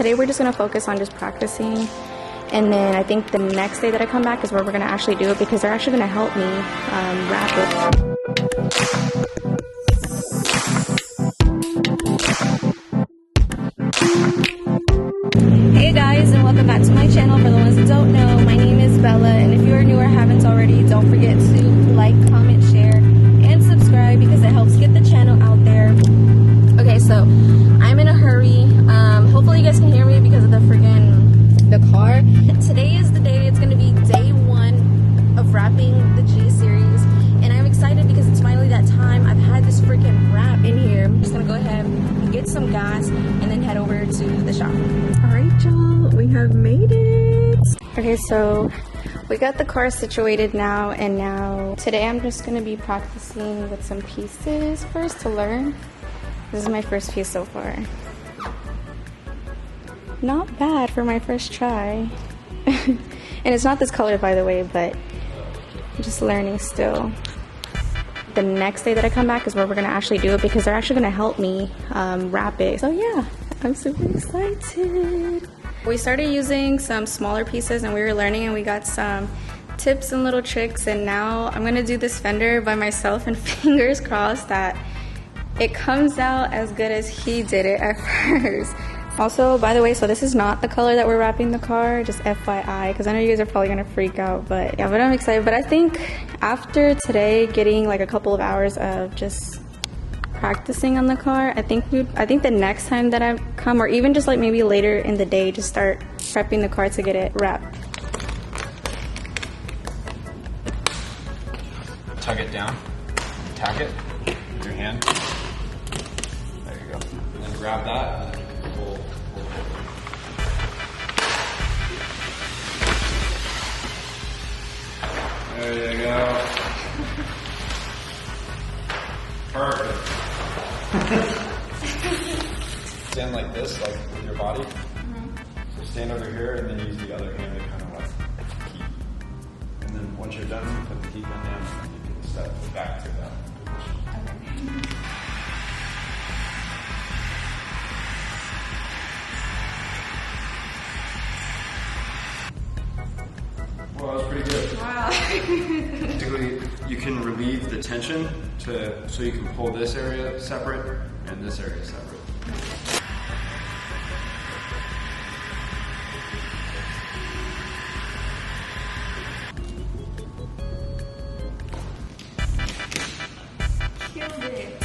Today we're just going to focus on just practicing, and then I think the next day that I come back is where we're going to actually do it, because they're actually going to help me wrap it. Hey guys, and welcome back to my channel. For the ones that don't know, my name is Bella, and if you are new or haven't already, don't forget to like, comment, share, and subscribe, because it helps get the channel out there. Okay, so I'm in a hurry. Hopefully you guys can hear me because of the car. Today is the day. It's going to be day 1 of wrapping the G series, and I'm excited because it's finally that time. I've had this freaking wrap in here. I'm just going to go ahead and get some gas and then head over to the shop. Alright y'all, we have made it. Okay, so we got the car situated now, and now today I'm just going to be practicing with some pieces first to learn. This is my first piece so far. Not bad for my first try. And it's not this color, by the way, but I'm just learning still. The next day that I come back is where we're going to actually do it, because they're actually going to help me wrap it. So yeah, I'm super excited. We started using some smaller pieces and we were learning, and we got some tips and little tricks, and now I'm going to do this fender by myself, and fingers crossed that it comes out as good as he did it at first. Also, by the way, so this is not the color that we're wrapping the car, just FYI, because I know you guys are probably gonna freak out, but yeah, but I'm excited. But I think after today, getting like a couple of hours of just practicing on the car, I think the next time that I come, or even just like maybe later in the day, just start prepping the car to get it wrapped. Tug it down, tack it with your hand. There you go. And then grab that. There you go. Perfect. Stand like this, like with your body. So stand over here and then use the other hand to kind of like keep. And then once you're done, you put the key gun down and you can step back to that position. Okay. Well, that was pretty good. Wow. Basically, you can relieve the tension so you can pull this area separate and this area separate. Killed it.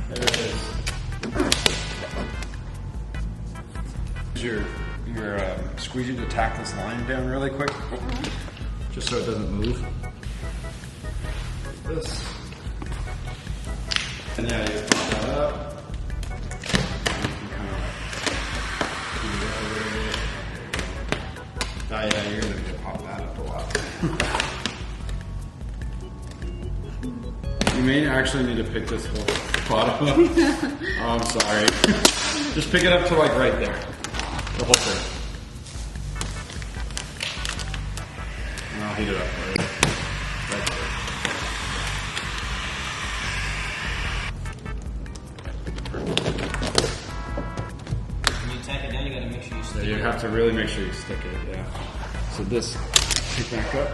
There it is. Your squeegee to tack this line down really quick, just so it doesn't move. Like this. And yeah, you pop that up. And you can kind of like, yeah, you're gonna need to pop that up a lot. You may actually need to pick this whole bottom up. Oh, I'm sorry. Just pick it up to like right there. The whole thing. And I'll heat it up for you. Right When you tack it down, you gotta make sure you stick there. You have to really make sure you stick it, yeah. So this, pick back up.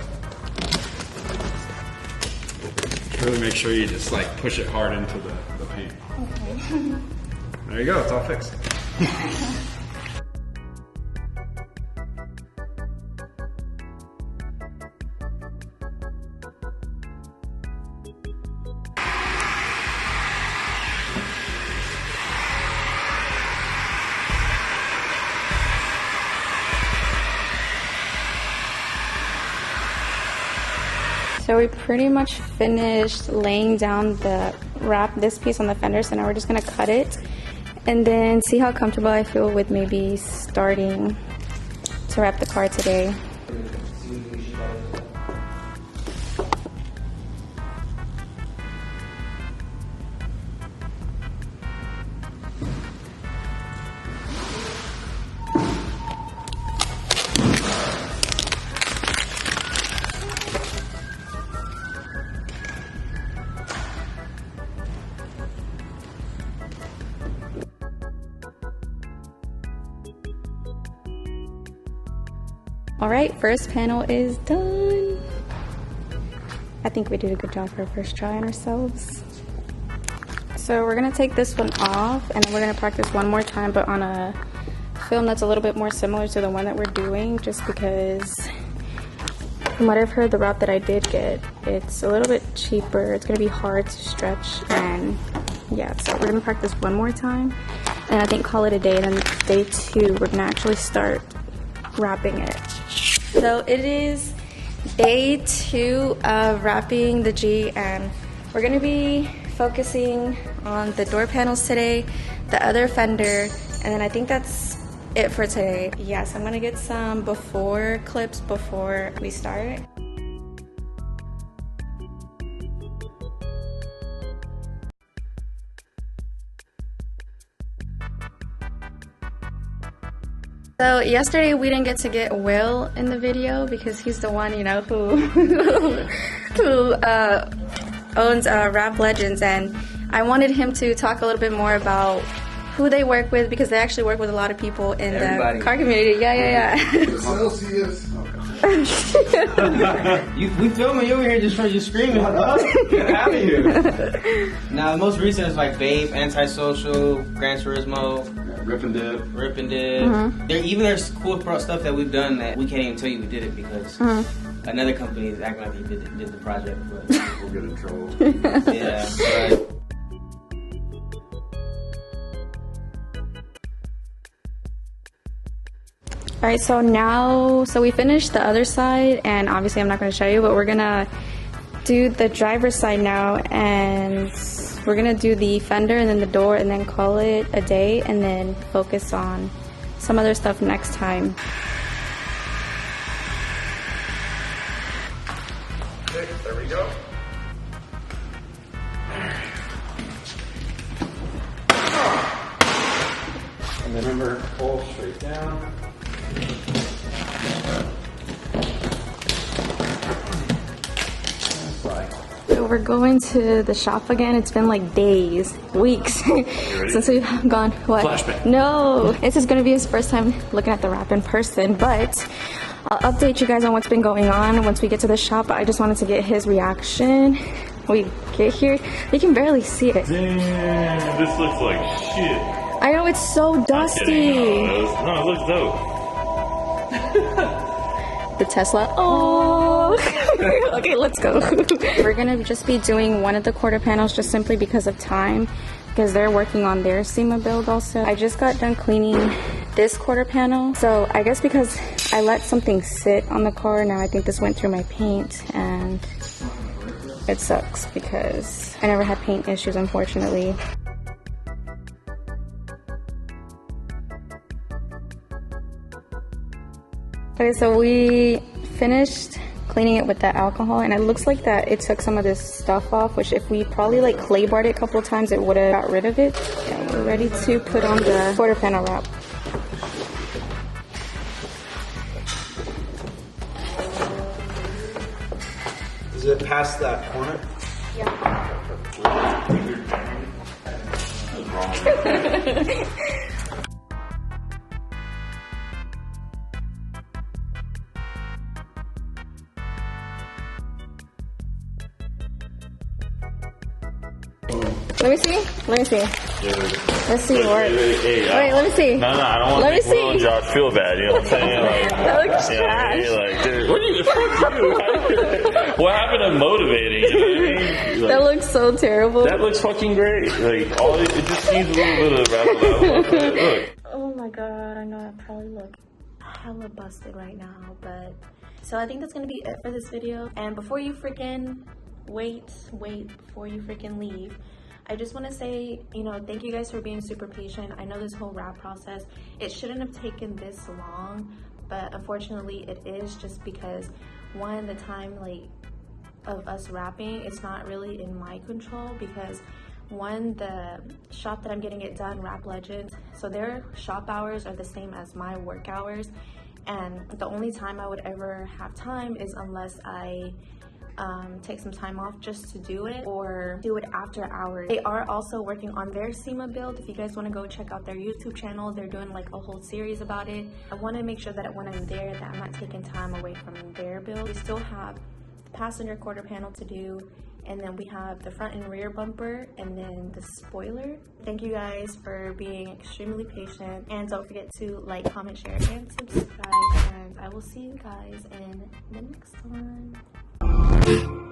Really make sure you just like push it hard into the paint. Okay. There you go, it's all fixed. So we pretty much finished laying down the wrap, this piece on the fender, so now we're just gonna cut it and then see how comfortable I feel with maybe starting to wrap the car today. All right, first panel is done. I think we did a good job for our first try on ourselves. So we're gonna take this one off and then we're gonna practice one more time, but on a film that's a little bit more similar to the one that we're doing, just because from what I've heard, the route that I did get, it's a little bit cheaper. It's gonna be hard to stretch, and yeah, so we're gonna practice one more time and I think call it a day, and then day 2 we're gonna actually start wrapping it. So it is day 2 of wrapping the G, and we're gonna be focusing on the door panels today, the other fender, and then I think that's it for today. Yes, I'm gonna get some before clips before we start. So yesterday we didn't get to get Will in the video because he's the one, you know, who owns Rap Legends, and I wanted him to talk a little bit more about who they work with, because they actually work with a lot of people in the car community. Yeah. We filming you over here just screaming. Get out of here. Now, the most recent is like Babe, Antisocial, Gran Turismo, Rip and Dip. Mm-hmm. There's cool stuff that we've done that we can't even tell you we did it because another company is acting like they did the project. But We'll get in trouble. yeah, but All right, so we finished the other side, and obviously I'm not going to show you, but we're going to do the driver's side now, and we're going to do the fender and then the door, and then call it a day, and then focus on some other stuff next time. Okay, there we go. And then remember, pull straight down. So we're going to the shop again. It's been like days, weeks since we've gone. What? Flashback. No, this is going to be his first time looking at the wrap in person, but I'll update you guys on what's been going on once we get to the shop. I just wanted to get his reaction. We get here, you can barely see it. Damn, this looks like shit. I know, it's so dusty. No, it looks dope. The Tesla. Oh. Okay, let's go. We're gonna just be doing one of the quarter panels just simply because of time, because they're working on their SEMA build also. I just got done cleaning this quarter panel, so I guess because I let something sit on the car, now I think this went through my paint, and it sucks because I never had paint issues, unfortunately. Okay, so we finished cleaning it with the alcohol, and it looks like that it took some of this stuff off, which if we probably like clay barred it a couple of times, it would have got rid of it. And we're ready to put on the quarter panel wrap. Is it past that corner? Yeah. Let me see. Let's see your work. Hey, Wait, let me see. No, I don't want Let to me make Will and see. Josh feel bad. You know what I'm saying? Like, That looks you know what I trash. mean? Like, dude, what are you? What happened to motivating? You know what I mean? Like, That looks so terrible. that looks fucking great. Like, it just needs a little bit of razzle. Look. Oh my god, I know I probably look hella busted right now, but so I think that's gonna be it for this video. And before you freaking wait before you freaking leave, I just want to say, you know, thank you guys for being super patient. I know this whole wrap process, it shouldn't have taken this long, but unfortunately it is, just because one, the time like of us wrapping, it's not really in my control, because one, the shop that I'm getting it done, Rap Legends, so their shop hours are the same as my work hours, and the only time I would ever have time is unless I take some time off just to do it, or do it after hours. They are also working on their SEMA build. If you guys want to go check out their YouTube channel, they're doing like a whole series about it. I want to make sure that when I'm there that I'm not taking time away from their build. We still have the passenger quarter panel to do, and then we have the front and rear bumper, and then the spoiler. Thank you guys for being extremely patient, and don't forget to like, comment, share, and subscribe, and I will see you guys in the next one.